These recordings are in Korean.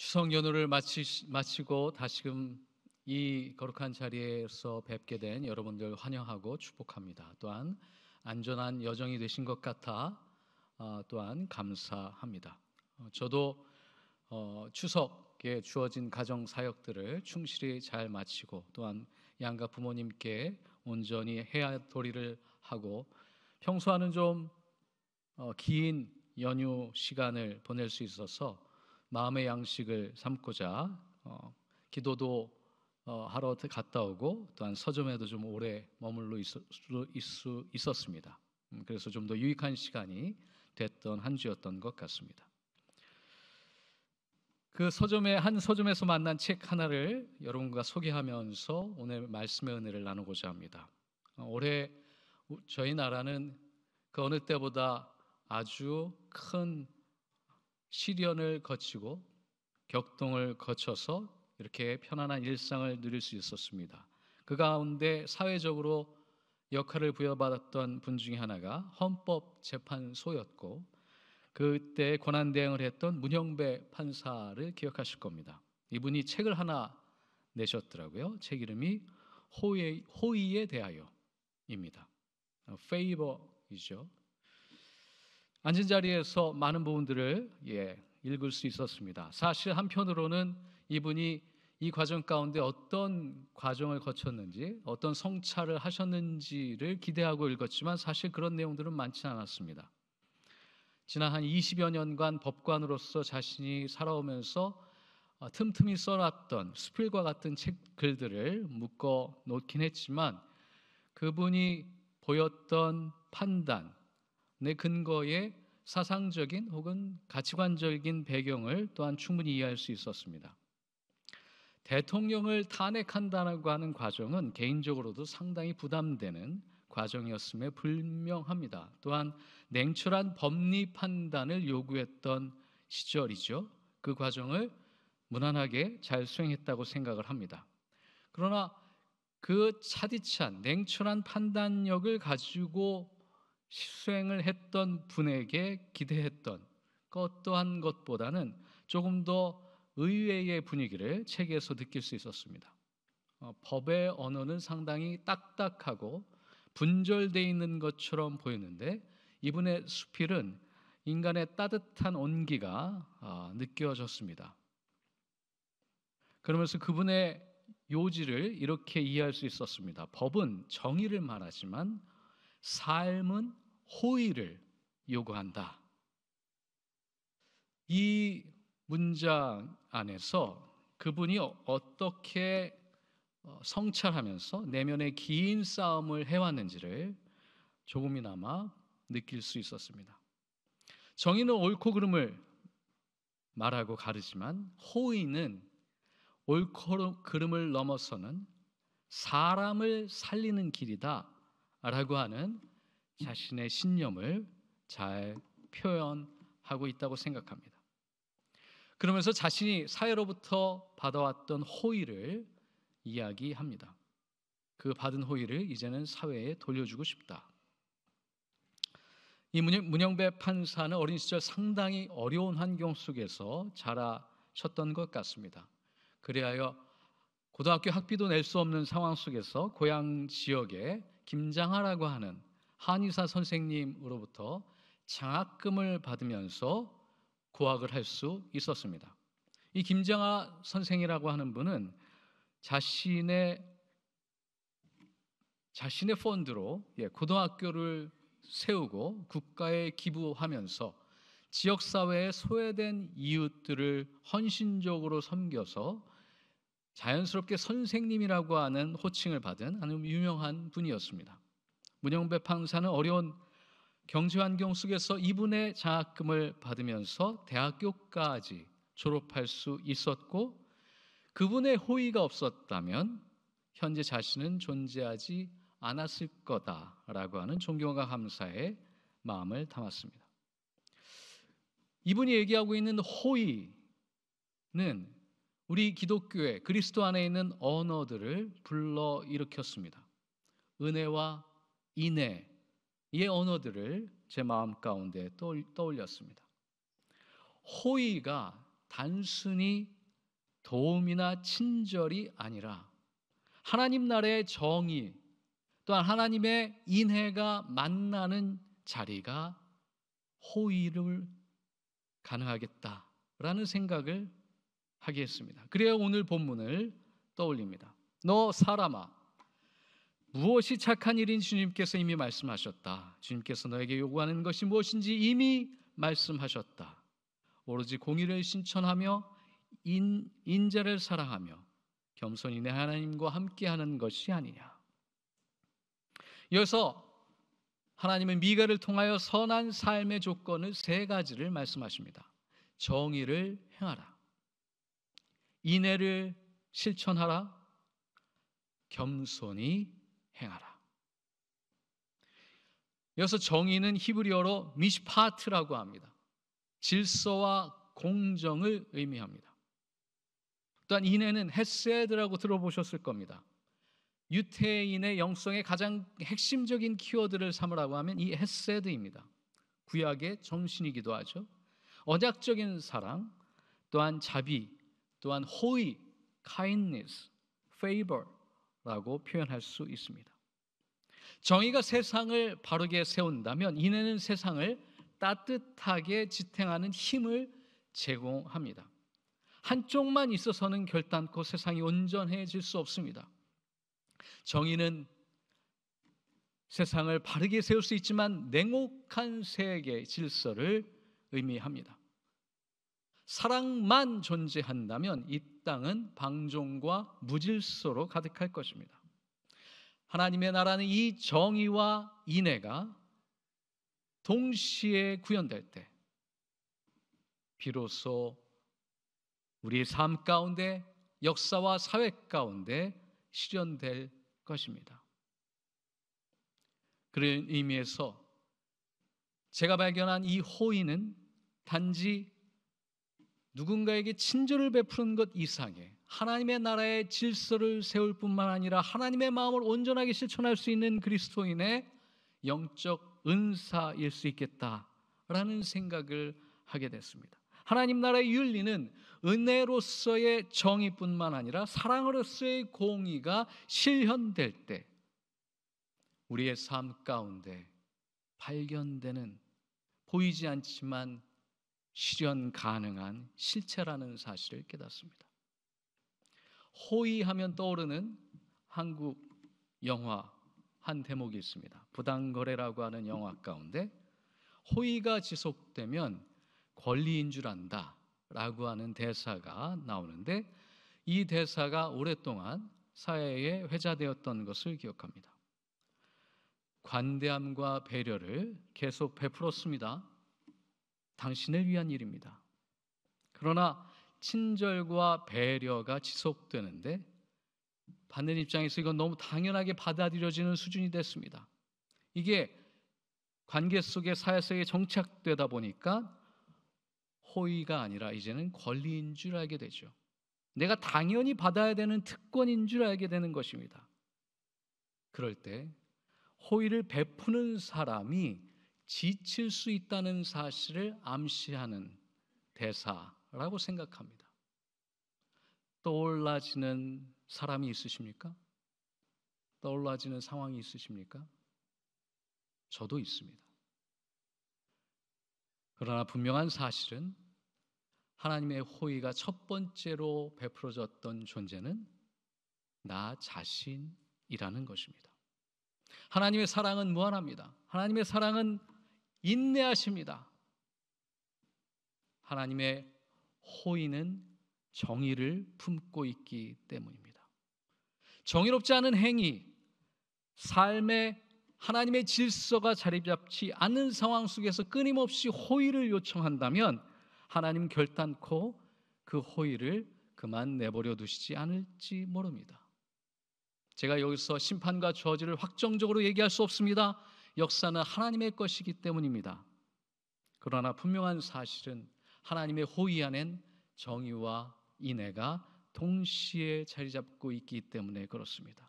추석 연휴를 마치고 다시금 이 거룩한 자리에서 뵙게 된 여러분들 환영하고 축복합니다. 또한 안전한 여정이 되신 것 같아 또한 감사합니다. 저도 추석에 주어진 가정 사역들을 충실히 잘 마치고 또한 양가 부모님께 온전히 해야도리를 하고 평소와는 좀 긴 연휴 시간을 보낼 수 있어서 마음의 양식을 삼고자 기도도 하러 갔다 오고 또한 서점에도 좀 오래 머물러 있었습니다. 그래서 좀 더 유익한 시간이 됐던 한 주였던 것 같습니다. 그 한 서점에서 만난 책 하나를 여러분과 소개하면서 오늘 말씀의 은혜를 나누고자 합니다. 올해 저희 나라는 그 어느 때보다 아주 큰 시련을 거치고 격동을 거쳐서 이렇게 편안한 일상을 누릴 수 있었습니다. 그 가운데 사회적으로 역할을 부여받았던 분 중에 하나가 헌법재판소였고 그때 권한대행을 했던 문형배 판사를 기억하실 겁니다. 이분이 책을 하나 내셨더라고요. 책 이름이 호의에 대하여입니다. Favor이죠. 앉은 자리에서 많은 부분들을 읽을 수 있었습니다. 사실 한편으로는 이분이 이 과정 가운데 어떤 과정을 거쳤는지 어떤 성찰을 하셨는지를 기대하고 읽었지만 사실 그런 내용들은 많지 않았습니다. 지난 한 20여 년간 법관으로서 자신이 살아오면서 틈틈이 써놨던 수필과 같은 글들을 묶어 놓긴 했지만 그분이 보였던 판단의 근거에 사상적인 혹은 가치관적인 배경을 또한 충분히 이해할 수 있었습니다. 대통령을 탄핵한다고 하는 과정은 개인적으로도 상당히 부담되는 과정이었음에 분명합니다. 또한 냉철한 법리 판단을 요구했던 시절이죠. 그 과정을 무난하게 잘 수행했다고 생각을 합니다. 그러나 그 차디찬 냉철한 판단력을 가지고 수행을 했던 분에게 기대했던 어떠한 것보다는 조금 더 의외의 분위기를 책에서 느낄 수 있었습니다. 법의 언어는 상당히 딱딱하고 분절되어 있는 것처럼 보였는데 이분의 수필은 인간의 따뜻한 온기가 느껴졌습니다. 그러면서 그분의 요지를 이렇게 이해할 수 있었습니다. 법은 정의를 말하지만 삶은 호의를 요구한다. 이 문장 안에서 그분이 어떻게 성찰하면서 내면의 긴 싸움을 해왔는지를 조금이나마 느낄 수 있었습니다. 정의는 옳고 그름을 말하고 가르지만 호의는 옳고 그름을 넘어서는 사람을 살리는 길이다 라고 하는 자신의 신념을 잘 표현하고 있다고 생각합니다. 그러면서 자신이 사회로부터 받아왔던 호의를 이야기합니다. 그 받은 호의를 이제는 사회에 돌려주고 싶다. 이 문형배 판사는 어린 시절 상당히 어려운 환경 속에서 자라셨던 것 같습니다. 그리하여 고등학교 학비도 낼 수 없는 상황 속에서 고향 지역에 김장하라고 하는 한의사 선생님으로부터 장학금을 받으면서 고학을 할 수 있었습니다. 이 김장하 선생이라고 하는 분은 자신의 펀드로 고등학교를 세우고 국가에 기부하면서 지역사회에 소외된 이웃들을 헌신적으로 섬겨서 자연스럽게 선생님이라고 하는 호칭을 받은 아주 유명한 분이었습니다. 문형배 판사는 어려운 경제 환경 속에서 이분의 장학금을 받으면서 대학교까지 졸업할 수 있었고 그분의 호의가 없었다면 현재 자신은 존재하지 않았을 거다라고 하는 존경과 감사의 마음을 담았습니다. 이분이 얘기하고 있는 호의는 우리 기독교의 그리스도 안에 있는 언어들을 불러일으켰습니다. 은혜와 인애의 언어들을 제 마음 가운데 떠올렸습니다. 호의가 단순히 도움이나 친절이 아니라 하나님 나라의 정의 또한 하나님의 인애가 만나는 자리가 호의를 가능하겠다라는 생각을 하게 했습니다. 그래야 오늘 본문을 떠올립니다. 너 사람아, 무엇이 착한 일인 주님께서 이미 말씀하셨다. 주님께서 너에게 요구하는 것이 무엇인지 이미 말씀하셨다. 오로지 공의를 신천하며 인자를 사랑하며 겸손히 내 하나님과 함께하는 것이 아니냐. 여기서 하나님은 미가를 통하여 선한 삶의 조건을 세 가지를 말씀하십니다. 정의를 행하라, 인애를 실천하라, 겸손히 행하라. 여기서 정의는 히브리어로 미시파트라고 합니다. 질서와 공정을 의미합니다. 또한 인애는 헤세드라고 들어보셨을 겁니다. 유대인의 영성의 가장 핵심적인 키워드를 삼으라고 하면 이 헤세드입니다. 구약의 정신이기도 하죠. 언약적인 사랑, 또한 자비, 또한 호의, kindness, favor라고 표현할 수 있습니다. 정의가 세상을 바르게 세운다면 인애는 세상을 따뜻하게 지탱하는 힘을 제공합니다. 한쪽만 있어서는 결단코 세상이 온전해질 수 없습니다. 정의는 세상을 바르게 세울 수 있지만 냉혹한 세계 질서를 의미합니다. 사랑만 존재한다면 이 땅은 방종과 무질서로 가득할 것입니다. 하나님의 나라는 이 정의와 인애가 동시에 구현될 때 비로소 우리의 삶 가운데, 역사와 사회 가운데 실현될 것입니다. 그런 의미에서 제가 발견한 이 호의는 단지 누군가에게 친절을 베푸는 것 이상의 하나님의 나라의 질서를 세울 뿐만 아니라 하나님의 마음을 온전하게 실천할 수 있는 그리스도인의 영적 은사일 수 있겠다라는 생각을 하게 됐습니다. 하나님 나라의 윤리는 은혜로서의 정의뿐만 아니라 사랑으로서의 공의가 실현될 때 우리의 삶 가운데 발견되는 보이지 않지만 실현 가능한 실체라는 사실을 깨닫습니다. 호의하면 떠오르는 한국 영화 한 대목이 있습니다. 부당거래라고 하는 영화 가운데 호의가 지속되면 권리인 줄 안다 라고 하는 대사가 나오는데 이 대사가 오랫동안 사회에 회자되었던 것을 기억합니다. 관대함과 배려를 계속 베풀었습니다. 당신을 위한 일입니다. 그러나 친절과 배려가 지속되는데 받는 입장에서 이건 너무 당연하게 받아들여지는 수준이 됐습니다. 이게 관계 속에 사회 속에 정착되다 보니까 호의가 아니라 이제는 권리인 줄 알게 되죠. 내가 당연히 받아야 되는 특권인 줄 알게 되는 것입니다. 그럴 때 호의를 베푸는 사람이 지칠 수 있다는 사실을 암시하는 대사라고 생각합니다. 떠올라지는 사람이 있으십니까? 떠올라지는 상황이 있으십니까? 저도 있습니다. 그러나 분명한 사실은 하나님의 호의가 첫 번째로 베풀어졌던 존재는 나 자신이라는 것입니다. 하나님의 사랑은 무한합니다. 하나님의 사랑은 인내하십니다. 하나님의 호의는 정의를 품고 있기 때문입니다. 정의롭지 않은 행위, 삶에 하나님의 질서가 자리 잡지 않는 상황 속에서 끊임없이 호의를 요청한다면 하나님 결단코 그 호의를 그만 내버려 두시지 않을지 모릅니다. 제가 여기서 심판과 저주를 확정적으로 얘기할 수 없습니다. 역사는 하나님의 것이기 때문입니다. 그러나 분명한 사실은 하나님의 호의 안엔 정의와 인애가 동시에 자리 잡고 있기 때문에 그렇습니다.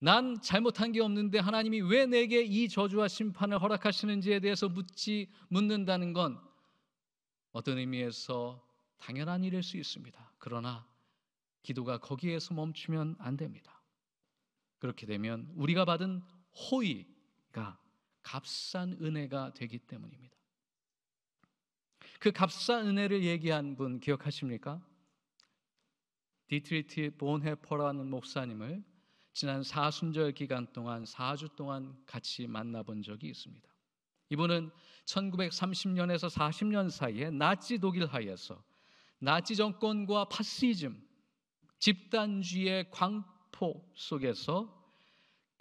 난 잘못한 게 없는데 하나님이 왜 내게 이 저주와 심판을 허락하시는지에 대해서 묻는다는 건 어떤 의미에서 당연한 일일 수 있습니다. 그러나 기도가 거기에서 멈추면 안 됩니다. 그렇게 되면 우리가 받은 호의가 값싼 은혜가 되기 때문입니다. 그 값싼 은혜를 얘기한 분 기억하십니까? 디트리히 본헤퍼라는 목사님을 지난 사순절 기간 동안 4주 동안 같이 만나본 적이 있습니다. 이분은 1930년에서 40년 사이에 나치 독일 하에서 나치 정권과 파시즘, 집단주의의 광포 속에서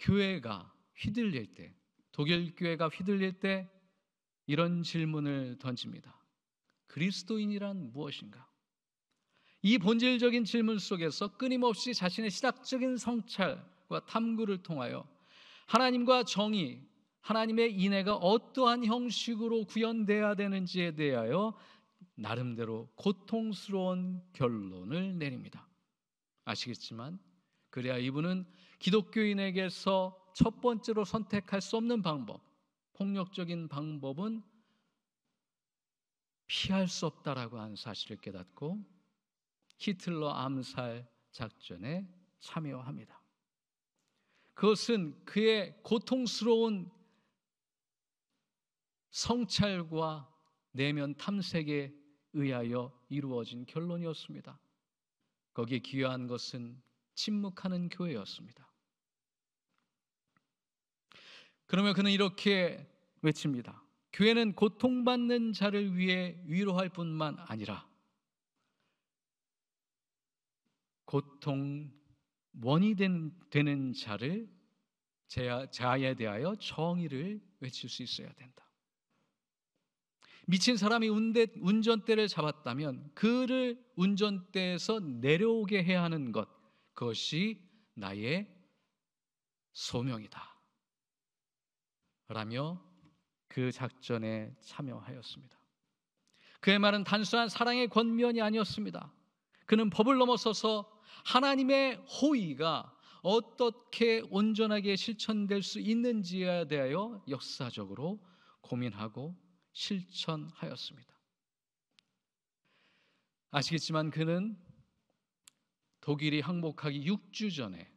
교회가 휘둘릴 때, 독일 교회가 휘둘릴 때 이런 질문을 던집니다. 그리스도인이란 무엇인가? 이 본질적인 질문 속에서 끊임없이 자신의 시각적인 성찰과 탐구를 통하여 하나님과 정의, 하나님의 인애가 어떠한 형식으로 구현돼야 되는지에 대하여 나름대로 고통스러운 결론을 내립니다. 아시겠지만 그래야 이분은 기독교인에게서 첫 번째로 선택할 수 없는 방법, 폭력적인 방법은 피할 수 없다라고 하는 사실을 깨닫고 히틀러 암살 작전에 참여합니다. 그것은 그의 고통스러운 성찰과 내면 탐색에 의하여 이루어진 결론이었습니다. 거기에 기여한 것은 침묵하는 교회였습니다. 그러면 그는 이렇게 외칩니다. 교회는 고통받는 자를 위해 위로할 뿐만 아니라 고통 원이 되는 자에 대하여 정의를 외칠 수 있어야 된다. 미친 사람이 운전대를 잡았다면 그를 운전대에서 내려오게 해야 하는 것, 그것이 나의 소명이다 라며 그 작전에 참여하였습니다. 그의 말은 단순한 사랑의 권면이 아니었습니다. 그는 법을 넘어서서 하나님의 호의가 어떻게 온전하게 실천될 수 있는지에 대하여 역사적으로 고민하고 실천하였습니다. 아시겠지만 그는 독일이 항복하기 6주 전에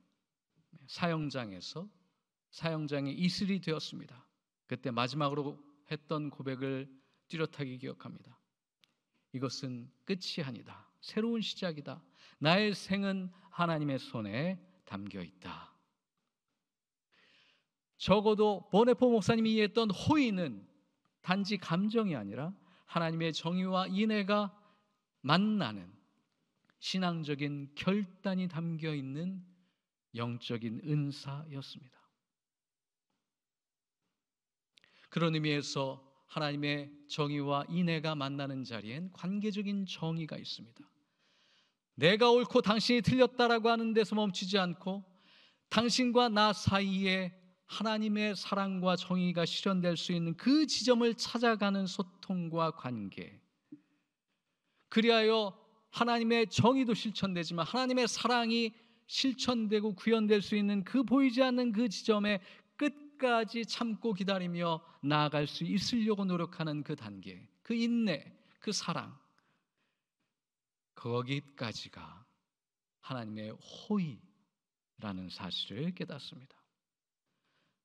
사형장에 이슬이 되었습니다. 그때 마지막으로 했던 고백을 뚜렷하게 기억합니다. 이것은 끝이 아니다. 새로운 시작이다. 나의 생은 하나님의 손에 담겨 있다. 적어도 보네포 목사님이 이해했던 호의는 단지 감정이 아니라 하나님의 정의와 인애가 만나는 신앙적인 결단이 담겨 있는 영적인 은사였습니다. 그런 의미에서 하나님의 정의와 인애가 만나는 자리엔 관계적인 정의가 있습니다. 내가 옳고 당신이 틀렸다라고 하는 데서 멈추지 않고 당신과 나 사이에 하나님의 사랑과 정의가 실현될 수 있는 그 지점을 찾아가는 소통과 관계, 그리하여 하나님의 정의도 실천되지만 하나님의 사랑이 실천되고 구현될 수 있는 그 보이지 않는 그 지점에 끝까지 참고 기다리며 나아갈 수 있으려고 노력하는 그 단계, 그 인내, 그 사랑, 거기까지가 하나님의 호의라는 사실을 깨닫습니다.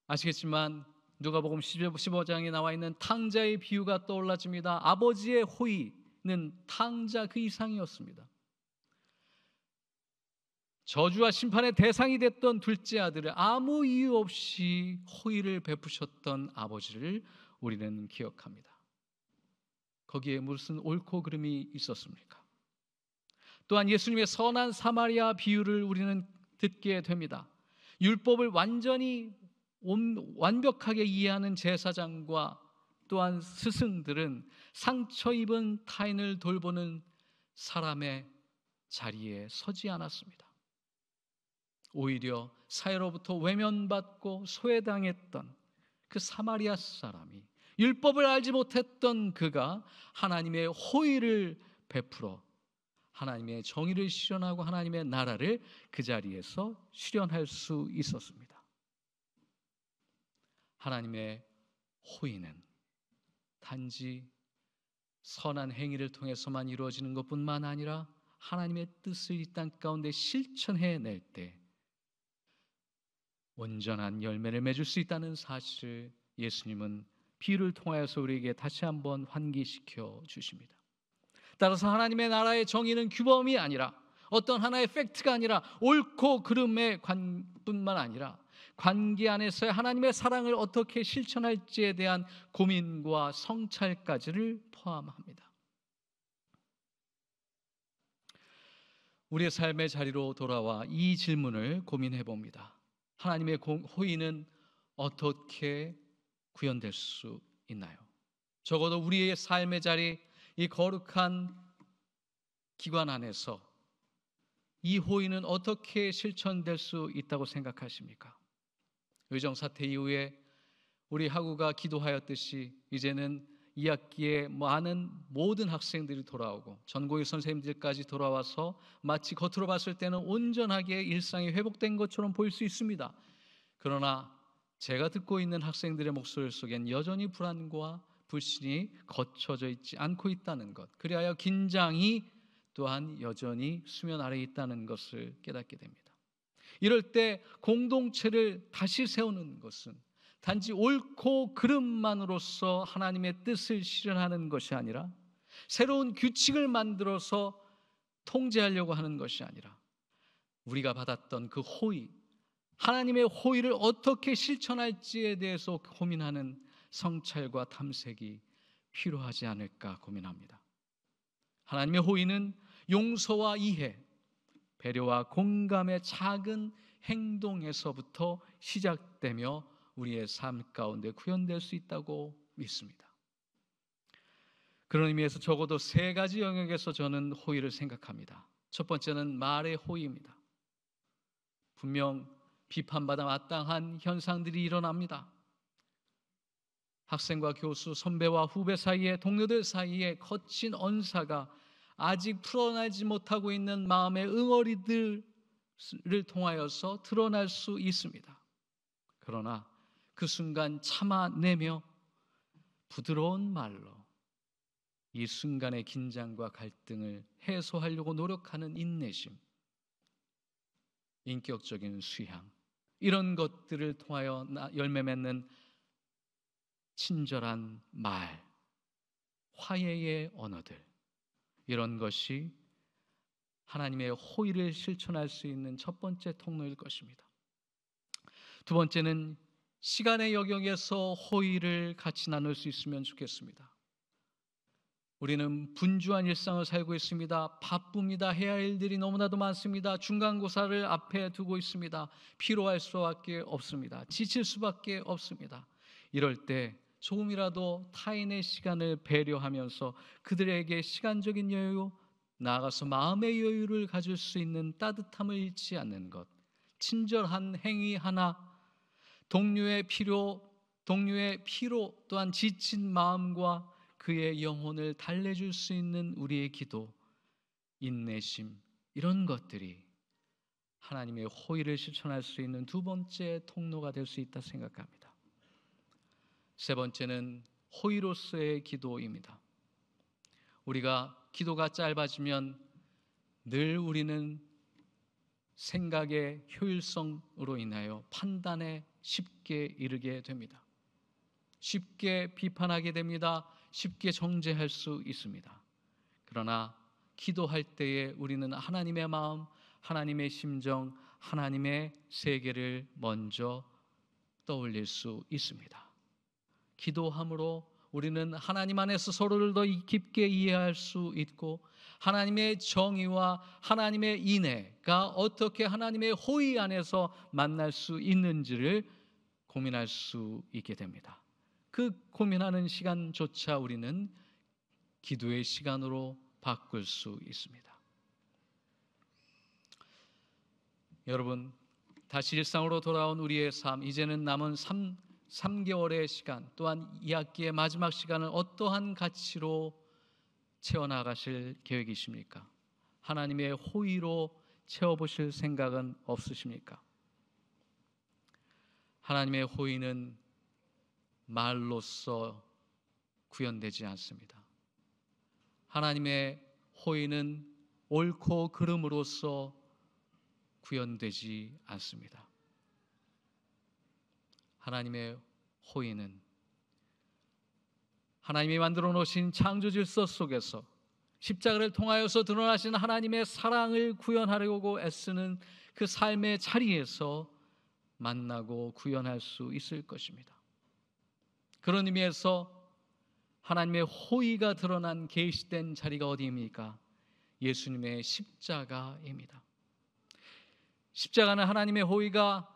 아시겠지만 누가복음 15장에 나와 있는 탕자의 비유가 떠올라집니다. 아버지의 호의는 탕자 그 이상이었습니다. 저주와 심판의 대상이 됐던 둘째 아들을 아무 이유 없이 호의를 베푸셨던 아버지를 우리는 기억합니다. 거기에 무슨 옳고 그름이 있었습니까? 또한 예수님의 선한 사마리아 비유를 우리는 듣게 됩니다. 율법을 완벽하게 이해하는 제사장과 또한 스승들은 상처 입은 타인을 돌보는 사람의 자리에 서지 않았습니다. 오히려 사회로부터 외면받고 소외당했던 그 사마리아 사람이, 율법을 알지 못했던 그가 하나님의 호의를 베풀어 하나님의 정의를 실현하고 하나님의 나라를 그 자리에서 실현할 수 있었습니다. 하나님의 호의는 단지 선한 행위를 통해서만 이루어지는 것뿐만 아니라 하나님의 뜻을 이 땅 가운데 실천해낼 때 온전한 열매를 맺을 수 있다는 사실을 예수님은 비유를 통하여서 우리에게 다시 한번 환기시켜 주십니다. 따라서 하나님의 나라의 정의는 규범이 아니라 어떤 하나의 팩트가 아니라 옳고 그름의 관뿐만 아니라 관계 안에서의 하나님의 사랑을 어떻게 실천할지에 대한 고민과 성찰까지를 포함합니다. 우리의 삶의 자리로 돌아와 이 질문을 고민해 봅니다. 하나님의 호의는 어떻게 구현될 수 있나요? 적어도 우리의 삶의 자리, 이 거룩한 기관 안에서 이 호의는 어떻게 실천될 수 있다고 생각하십니까? 의정 사태 이후에 우리 학우가 기도하였듯이 이제는 2학기에 많은 모든 학생들이 돌아오고 전공의 선생님들까지 돌아와서 마치 겉으로 봤을 때는 온전하게 일상이 회복된 것처럼 보일 수 있습니다. 그러나 제가 듣고 있는 학생들의 목소리 속엔 여전히 불안과 불신이 거쳐져 있지 않고 있다는 것, 그리하여 긴장이 또한 여전히 수면 아래에 있다는 것을 깨닫게 됩니다. 이럴 때 공동체를 다시 세우는 것은 단지 옳고 그름만으로서 하나님의 뜻을 실현하는 것이 아니라 새로운 규칙을 만들어서 통제하려고 하는 것이 아니라 우리가 받았던 그 호의, 하나님의 호의를 어떻게 실천할지에 대해서 고민하는 성찰과 탐색이 필요하지 않을까 고민합니다. 하나님의 호의는 용서와 이해, 배려와 공감의 작은 행동에서부터 시작되며 우리의 삶 가운데 구현될 수 있다고 믿습니다. 그런 의미에서 적어도 3가지 영역에서 저는 호의를 생각합니다. 첫 번째는 말의 호의입니다. 분명 비판받아 마땅한 현상들이 일어납니다. 학생과 교수, 선배와 후배 사이에, 동료들 사이에 거친 언사가 아직 풀어나지 못하고 있는 마음의 응어리들을 통하여서 드러날 수 있습니다. 그러나 그 순간 참아내며 부드러운 말로 이 순간의 긴장과 갈등을 해소하려고 노력하는 인내심, 인격적인 수양, 이런 것들을 통하여 열매 맺는 친절한 말, 화해의 언어들, 이런 것이 하나님의 호의를 실천할 수 있는 첫 번째 통로일 것입니다. 두 번째는 시간의 영역에서 호의를 같이 나눌 수 있으면 좋겠습니다. 우리는 분주한 일상을 살고 있습니다. 바쁩니다. 해야 할 일들이 너무나도 많습니다. 중간고사를 앞에 두고 있습니다. 피로할 수밖에 없습니다. 지칠 수밖에 없습니다. 이럴 때 조금이라도 타인의 시간을 배려하면서 그들에게 시간적인 여유, 나아가서 마음의 여유를 가질 수 있는 따뜻함을 잃지 않는 것, 친절한 행위 하나, 동료의 피로 또한 지친 마음과 그의 영혼을 달래줄 수 있는 우리의 기도, 인내심, 이런 것들이 하나님의 호의를 실천할 수 있는 두 번째 통로가 될 수 있다 생각합니다. 세 번째는 호의로서의 기도입니다. 우리가 기도가 짧아지면 늘 우리는 생각의 효율성으로 인하여 판단에 쉽게 이르게 됩니다. 쉽게 비판하게 됩니다. 쉽게 정죄할 수 있습니다. 그러나 기도할 때에 우리는 하나님의 마음, 하나님의 심정, 하나님의 세계를 먼저 떠올릴 수 있습니다. 기도함으로 우리는 하나님 안에서 서로를 더 깊게 이해할 수 있고 하나님의 정의와 하나님의 인애가 어떻게 하나님의 호의 안에서 만날 수 있는지를 고민할 수 있게 됩니다. 그 고민하는 시간조차 우리는 기도의 시간으로 바꿀 수 있습니다. 여러분, 다시 일상으로 돌아온 우리의 삶, 이제는 남은 3개월의 시간, 또한 2학기의 마지막 시간을 어떠한 가치로 채워나가실 계획이십니까? 하나님의 호의로 채워보실 생각은 없으십니까? 하나님의 호의는 말로써 구현되지 않습니다. 하나님의 호의는 옳고 그름으로써 구현되지 않습니다. 하나님의 호의는 하나님이 만들어 놓으신 창조 질서 속에서 십자가를 통하여서 드러나신 하나님의 사랑을 구현하려고 애쓰는 그 삶의 자리에서 만나고 구현할 수 있을 것입니다. 그런 의미에서 하나님의 호의가 드러난 계시된 자리가 어디입니까? 예수님의 십자가입니다. 십자가는 하나님의 호의가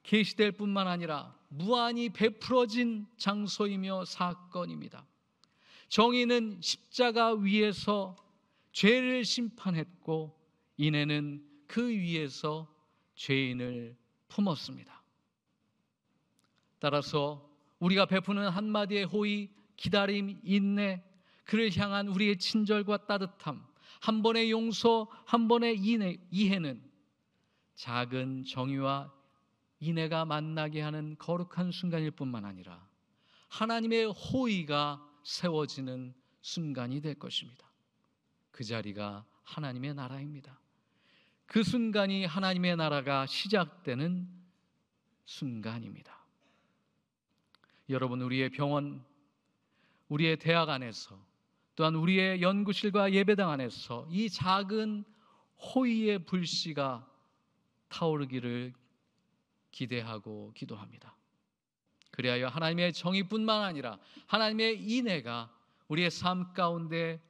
계시될 뿐만 아니라 무한히 베풀어진 장소이며 사건입니다. 정의는 십자가 위에서 죄를 심판했고 인애는 그 위에서 죄인을 품었습니다. 따라서 우리가 베푸는 한마디의 호의, 기다림, 인내, 그를 향한 우리의 친절과 따뜻함, 한 번의 용서, 한 번의 이해는 작은 정의와 인애가 만나게 하는 거룩한 순간일 뿐만 아니라 하나님의 호의가 세워지는 순간이 될 것입니다. 그 자리가 하나님의 나라입니다. 그 순간이 하나님의 나라가 시작되는 순간입니다. 여러분, 우리의 병원, 우리의 대학 안에서, 또한 우리의 연구실과 예배당 안에서 이 작은 호의의 불씨가 타오르기를 기대하고 기도합니다. 그리하여 하나님의 정의뿐만 아니라 하나님의 인애가 우리의 삶 가운데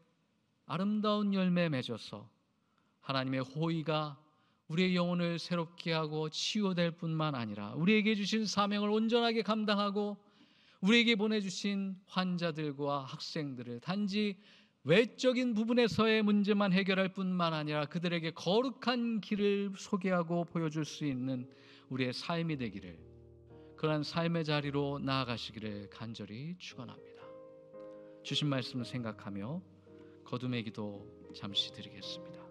아름다운 열매 맺어서 하나님의 호의가 우리의 영혼을 새롭게 하고 치유될 뿐만 아니라 우리에게 주신 사명을 온전하게 감당하고 우리에게 보내주신 환자들과 학생들을 단지 외적인 부분에서의 문제만 해결할 뿐만 아니라 그들에게 거룩한 길을 소개하고 보여줄 수 있는 우리의 삶이 되기를, 그러한 삶의 자리로 나아가시기를 간절히 축원합니다. 주신 말씀을 생각하며 거듭의 기도 잠시 드리겠습니다.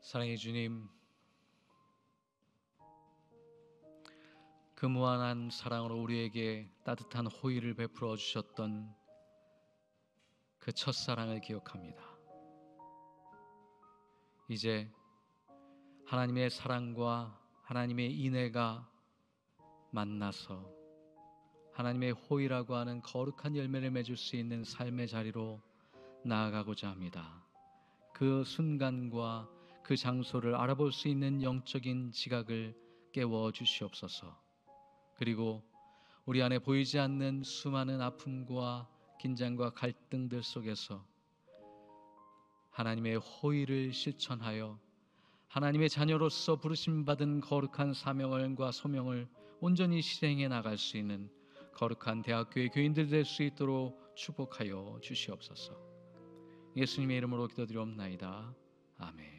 사랑의 주님, 그 무한한 사랑으로 우리에게 따뜻한 호의를 베풀어 주셨던 그 첫사랑을 기억합니다. 이제 하나님의 사랑과 하나님의 인애가 만나서 하나님의 호의라고 하는 거룩한 열매를 맺을 수 있는 삶의 자리로 나아가고자 합니다. 그 순간과 그 장소를 알아볼 수 있는 영적인 지각을 깨워 주시옵소서. 그리고 우리 안에 보이지 않는 수많은 아픔과 긴장과 갈등들 속에서 하나님의 호의를 실천하여 하나님의 자녀로서 부르심받은 거룩한 사명과 소명을 온전히 실행해 나갈 수 있는 거룩한 대학교의 교인들 될 수 있도록 축복하여 주시옵소서. 예수님의 이름으로 기도드리옵나이다. 아멘.